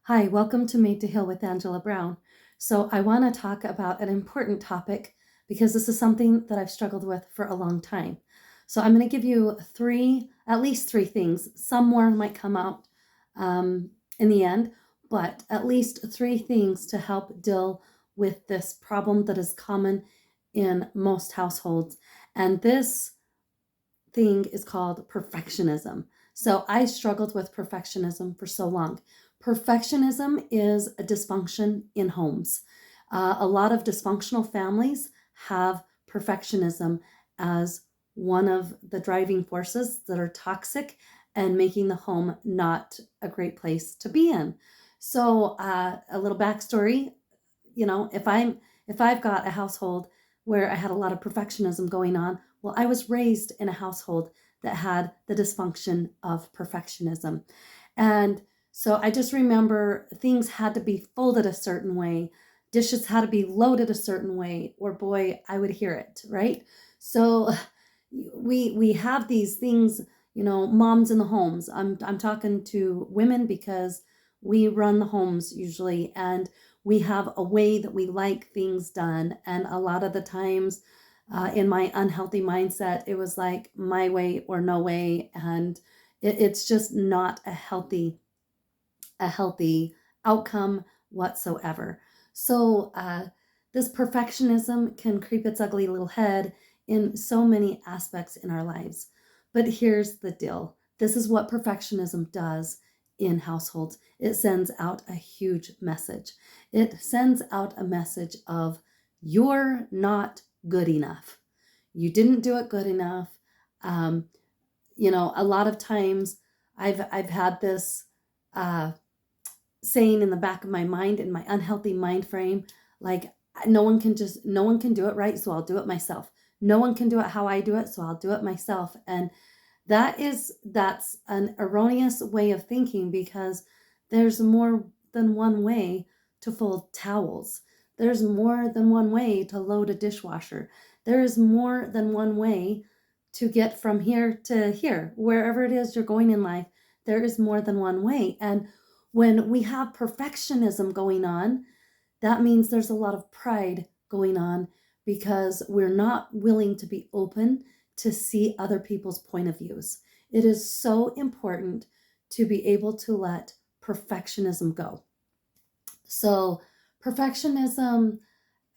Hi, welcome to Made to Heal with Angela Brown. So, I want to talk about an important topic because this is something that I've struggled with for a long time. So, I'm going to give you at least three things. Some more might come out in the end, but at least three things to help deal with this problem that is common in most households. And this thing is called perfectionism. So I struggled with perfectionism for so long. Perfectionism is a dysfunction in homes. A lot of dysfunctional families have perfectionism as one of the driving forces that are toxic and making the home not a great place to be in. So, a little backstory, if I've got a household where I had a lot of perfectionism going on, well, I was raised in a household that had the dysfunction of perfectionism. And so I just remember things had to be folded a certain way, dishes had to be loaded a certain way, or boy, I would hear it, right? So we have these things, moms in the homes. I'm talking to women because we run the homes usually, and we have a way that we like things done. And a lot of the times, in my unhealthy mindset, it was like my way or no way, and it's just not a healthy outcome whatsoever. So, this perfectionism can creep its ugly little head in so many aspects in our lives. But here's the deal, this is what perfectionism does in households. It sends out a huge message. It sends out a message of you're not good enough. You didn't do it good enough. Um, a lot of times I've had this uh, saying in the back of my mind, in my unhealthy mind frame, like, no one can do it right, so I'll do it myself. No one can do it how I do it, so I'll do it myself. And that's an erroneous way of thinking, because there's more than one way to fold towels. There's more than one way to load a dishwasher. There is more than one way to get from here to here. Wherever it is you're going in life, there is more than one way. And when we have perfectionism going on, that means there's a lot of pride going on, because we're not willing to be open to see other people's point of views. It is so important to be able to let perfectionism go. So, perfectionism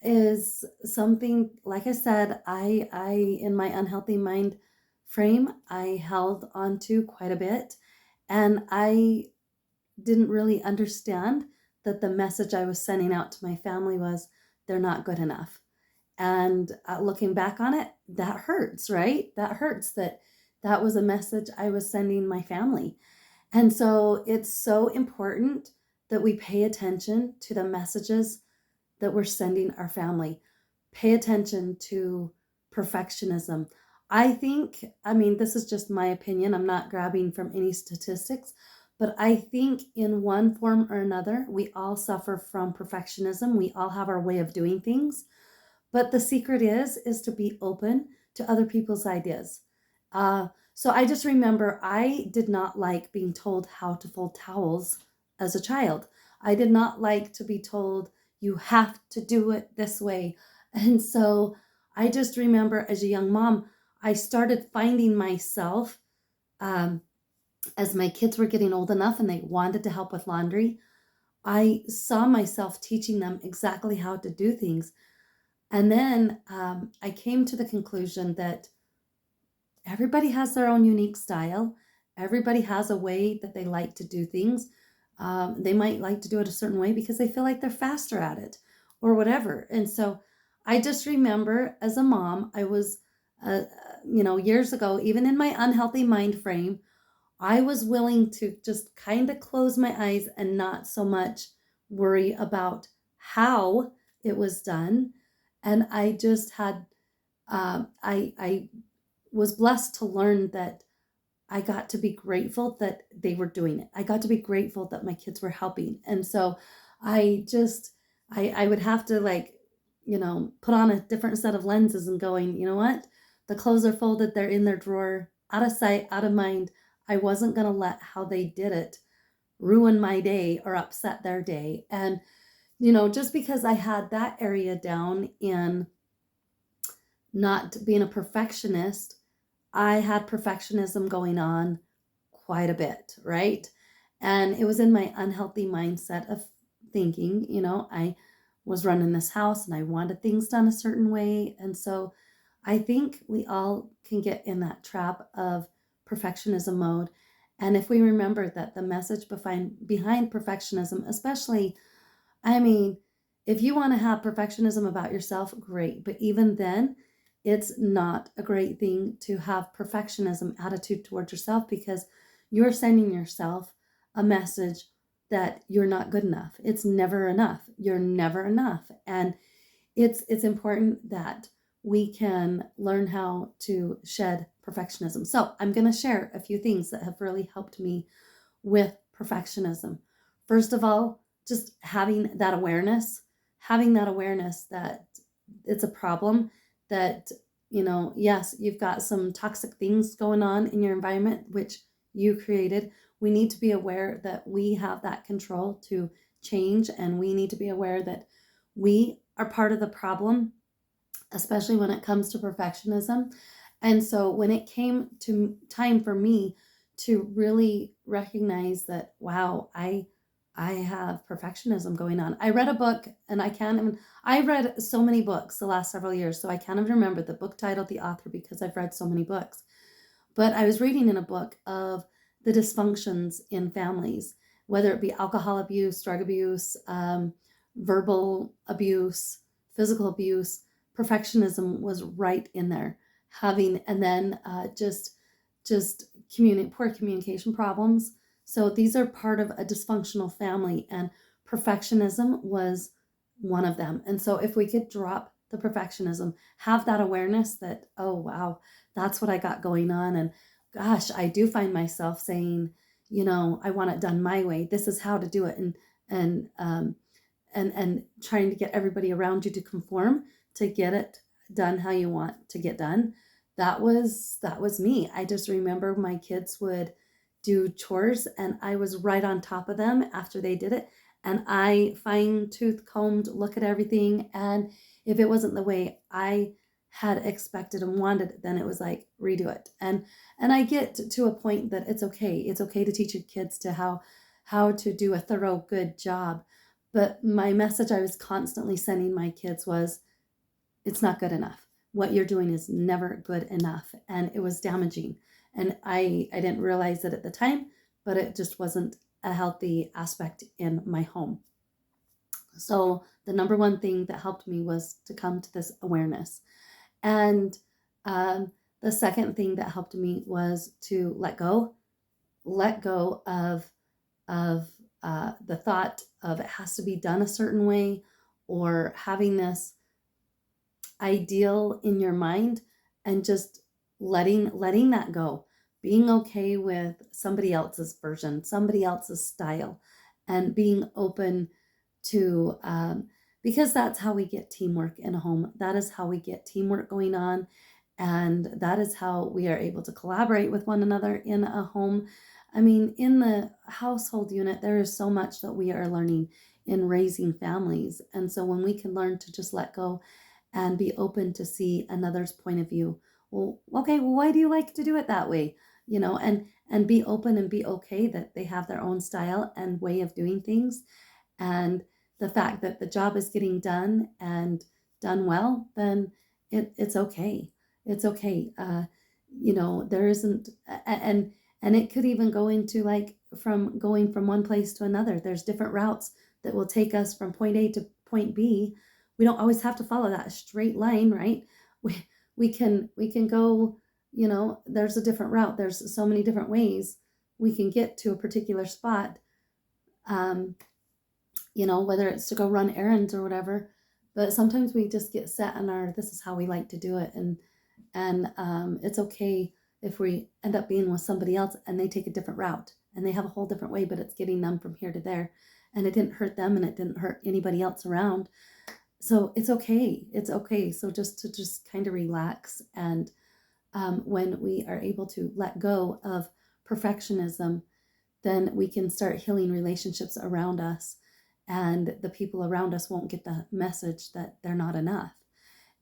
is something, like I said, I in my unhealthy mind frame, I held on to quite a bit, and I didn't really understand that the message I was sending out to my family was they're not good enough. And looking back on it, that hurts, right? That hurts that that was a message I was sending my family. And so it's so important that we pay attention to the messages that we're sending our family. Pay attention to perfectionism. This is just my opinion. I'm not grabbing from any statistics, but I think in one form or another, we all suffer from perfectionism. We all have our way of doing things. But the secret is to be open to other people's ideas. So I just remember I did not like being told how to fold towels as a child. I did not like to be told you have to do it this way. And so I just remember as a young mom, I started finding myself, um, as my kids were getting old enough and they wanted to help with laundry, I saw myself teaching them exactly how to do things. And then I came to the conclusion that everybody has their own unique style. Everybody has a way that they like to do things. They might like to do it a certain way because they feel like they're faster at it or whatever. And so I just remember as a mom, I was, years ago, even in my unhealthy mind frame, I was willing to just kind of close my eyes and not so much worry about how it was done. And I just had, I was blessed to learn that I got to be grateful that they were doing it. I got to be grateful that my kids were helping. And so I just, I would have to, like, put on a different set of lenses and going, you know what? The clothes are folded, they're in their drawer, out of sight, out of mind. I wasn't going to let how they did it ruin my day or upset their day. And, just because I had that area down in not being a perfectionist, I had perfectionism going on quite a bit, right? And it was in my unhealthy mindset of thinking, I was running this house and I wanted things done a certain way. And so I think we all can get in that trap of perfectionism mode. And if we remember that the message behind perfectionism, especially, I mean, if you want to have perfectionism about yourself, great. But even then, it's not a great thing to have perfectionism attitude towards yourself, because you're sending yourself a message that you're not good enough. It's never enough. You're never enough. And it's important that we can learn how to shed perfectionism. So I'm going to share a few things that have really helped me with perfectionism. First of all, just having that awareness that it's a problem, that, yes, you've got some toxic things going on in your environment, which you created. We need to be aware that we have that control to change, and we need to be aware that we are part of the problem, especially when it comes to perfectionism. And so when it came to time for me to really recognize that, wow, I have perfectionism going on. I read a book, and I read so many books the last several years, so I can't even remember the book title, the author, because I've read so many books. But I was reading in a book of the dysfunctions in families, whether it be alcohol abuse, drug abuse, verbal abuse, physical abuse. Perfectionism was right in there. And then just poor communication problems. So these are part of a dysfunctional family, and perfectionism was one of them. And so if we could drop the perfectionism, have that awareness that, oh, wow, that's what I got going on. And gosh, I do find myself saying, I want it done my way. This is how to do it. And trying to get everybody around you to conform to get it done how you want to get done. That was me. I just remember my kids would do chores, and I was right on top of them after they did it. And I fine tooth combed, look at everything. And if it wasn't the way I had expected and wanted, then it was like, redo it. And I get to a point that it's okay. It's okay to teach your kids to how to do a thorough, good job. But my message I was constantly sending my kids was, it's not good enough. What you're doing is never good enough. And it was damaging. And I didn't realize it at the time, but it just wasn't a healthy aspect in my home. So the number one thing that helped me was to come to this awareness. And the second thing that helped me was to let go of the thought of it has to be done a certain way, or having this ideal in your mind, and just letting that go, being okay with somebody else's version, somebody else's style, and being open to because that's how we get teamwork in a home. That is how we get teamwork going on, and that is how we are able to collaborate with one another in a home. I mean, in the household unit, there is so much that we are learning in raising families. And so when we can learn to just let go and be open to see another's point of view. Well, okay, well, why do you like to do it that way? And be open and be okay that they have their own style and way of doing things. And the fact that the job is getting done and done well, then it's okay. It's okay. There isn't, and it could even go into like from going from one place to another. There's different routes that will take us from point A to point B. We don't always have to follow that straight line, right? We can go, there's a different route. There's so many different ways we can get to a particular spot. Um, whether it's to go run errands or whatever. But sometimes we just get set on this is how we like to do it. And it's okay if we end up being with somebody else and they take a different route and they have a whole different way, but it's getting them from here to there. And it didn't hurt them and it didn't hurt anybody else around. So it's okay. It's okay. So just kind of relax. And when we are able to let go of perfectionism, then we can start healing relationships around us, and the people around us won't get the message that they're not enough.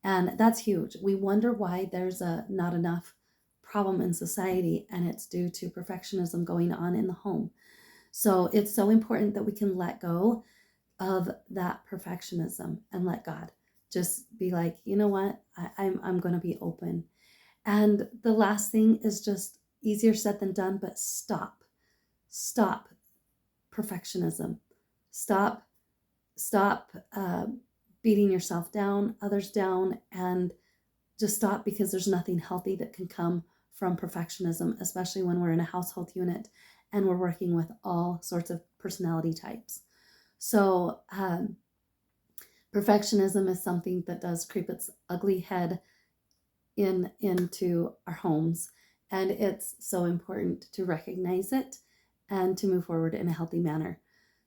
And that's huge. We wonder why there's a not enough problem in society, and it's due to perfectionism going on in the home. So it's so important that we can let go of that perfectionism and let God just be like, you know what, I'm going to be open. And the last thing is just easier said than done, but stop perfectionism. Stop, stop beating yourself down, others down, and just stop, because there's nothing healthy that can come from perfectionism, especially when we're in a household unit and we're working with all sorts of personality types. So, perfectionism is something that does creep its ugly head into our homes, and it's so important to recognize it and to move forward in a healthy manner.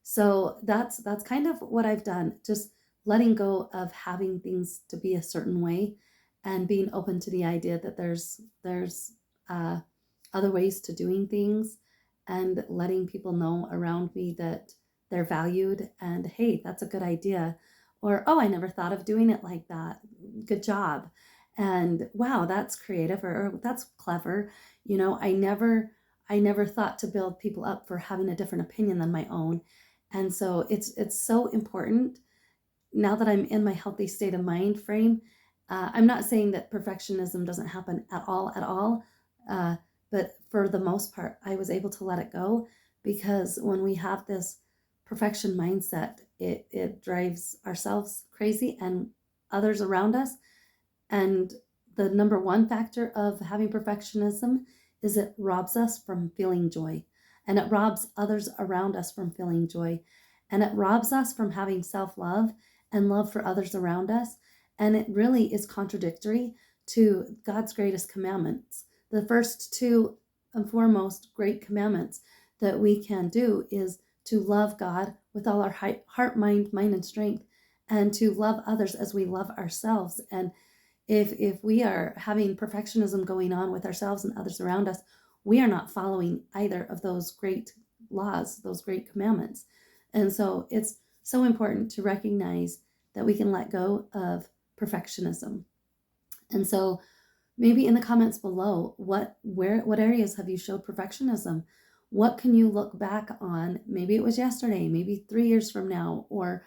So that's kind of what I've done, just letting go of having things to be a certain way and being open to the idea that there's uh, other ways to doing things, and letting people know around me that they're valued, and hey, that's a good idea, or oh, I never thought of doing it like that, good job, and wow, that's creative, or that's clever. I never thought to build people up for having a different opinion than my own. And so it's so important now that I'm in my healthy state of mind frame. I'm not saying that perfectionism doesn't happen at all, uh, but for the most part, I was able to let it go, because when we have this perfection mindset, it drives ourselves crazy and others around us. And the number one factor of having perfectionism is it robs us from feeling joy. And it robs others around us from feeling joy. And it robs us from having self love and love for others around us. And it really is contradictory to God's greatest commandments. The first two and foremost great commandments that we can do is to love God with all our heart, mind, and strength, and to love others as we love ourselves. And if we are having perfectionism going on with ourselves and others around us, we are not following either of those great laws, those great commandments. And so it's so important to recognize that we can let go of perfectionism. And so maybe in the comments below, what areas have you showed perfectionism? What can you look back on? Maybe it was yesterday, maybe 3 years from now, or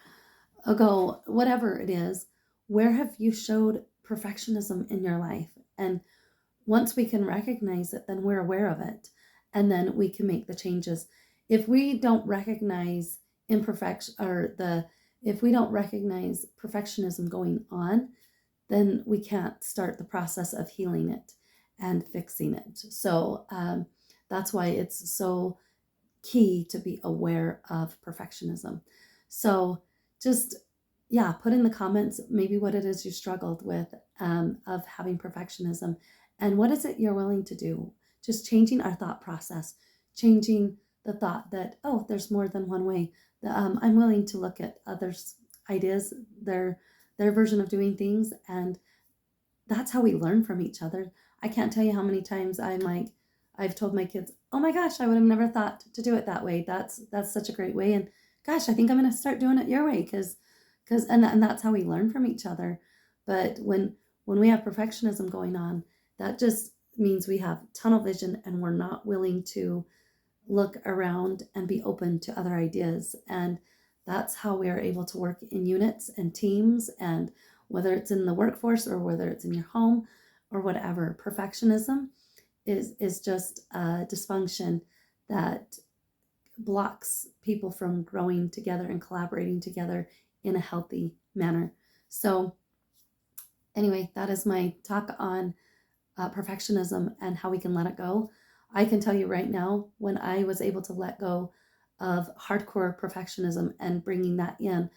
ago, whatever it is. Where have you showed perfectionism in your life? And once we can recognize it, then we're aware of it, and then we can make the changes. If we don't recognize imperfection, if we don't recognize perfectionism going on, then we can't start the process of healing it and fixing it. So that's why it's so key to be aware of perfectionism. So just, yeah, put in the comments maybe what it is you struggled with, of having perfectionism, and what is it you're willing to do. Just changing our thought process, changing the thought that, oh, there's more than one way. I'm willing to look at others' ideas, their version of doing things, and that's how we learn from each other. I can't tell you how many times I've told my kids, "Oh my gosh, I would have never thought to do it that way. That's such a great way." And gosh, I think I'm going to start doing it your way, because and that's how we learn from each other. But when we have perfectionism going on, that just means we have tunnel vision and we're not willing to look around and be open to other ideas. And that's how we are able to work in units and teams, and whether it's in the workforce or whether it's in your home or whatever. Perfectionism is just a dysfunction that blocks people from growing together and collaborating together in a healthy manner. So anyway, that is my talk on perfectionism and how we can let it go. I can tell you right now, when I was able to let go of hardcore perfectionism and bringing that in,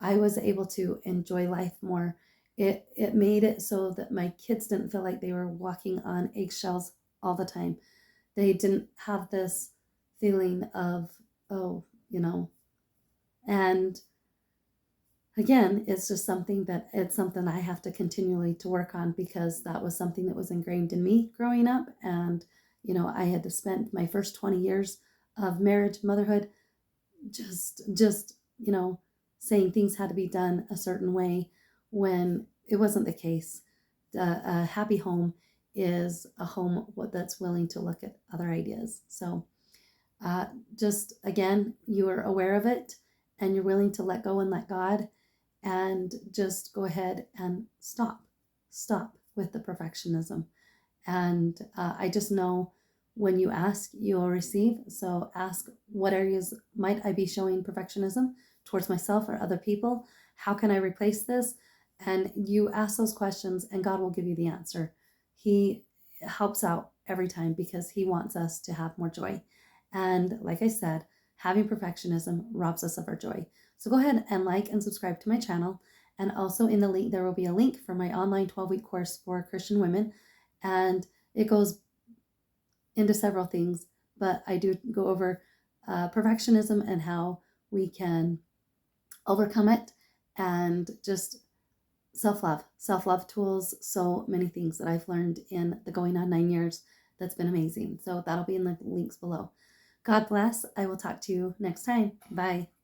I was able to enjoy life more. It made it so that my kids didn't feel like they were walking on eggshells all the time. They didn't have this feeling of, oh, and again, it's something I have to continually to work on, because that was something that was ingrained in me growing up. And I had to spend my first 20 years of marriage, motherhood, just saying things had to be done a certain way when it wasn't the case. A happy home is a home that's willing to look at other ideas. So uh, just again, you are aware of it and you're willing to let go and let God, and just go ahead and stop with the perfectionism. And I just know when you ask, you will receive. So ask, what areas might I be showing perfectionism towards myself or other people? How can I replace this? And you ask those questions, and God will give you the answer. He helps out every time because He wants us to have more joy. And like I said, having perfectionism robs us of our joy. So go ahead and like and subscribe to my channel. And also in the link, there will be a link for my online 12-week course for Christian women. And it goes into several things, but I do go over perfectionism and how we can overcome it, and just self love tools. So many things that I've learned in the going on 9 years that's been amazing. So that'll be in the links below. God bless. I will talk to you next time. Bye.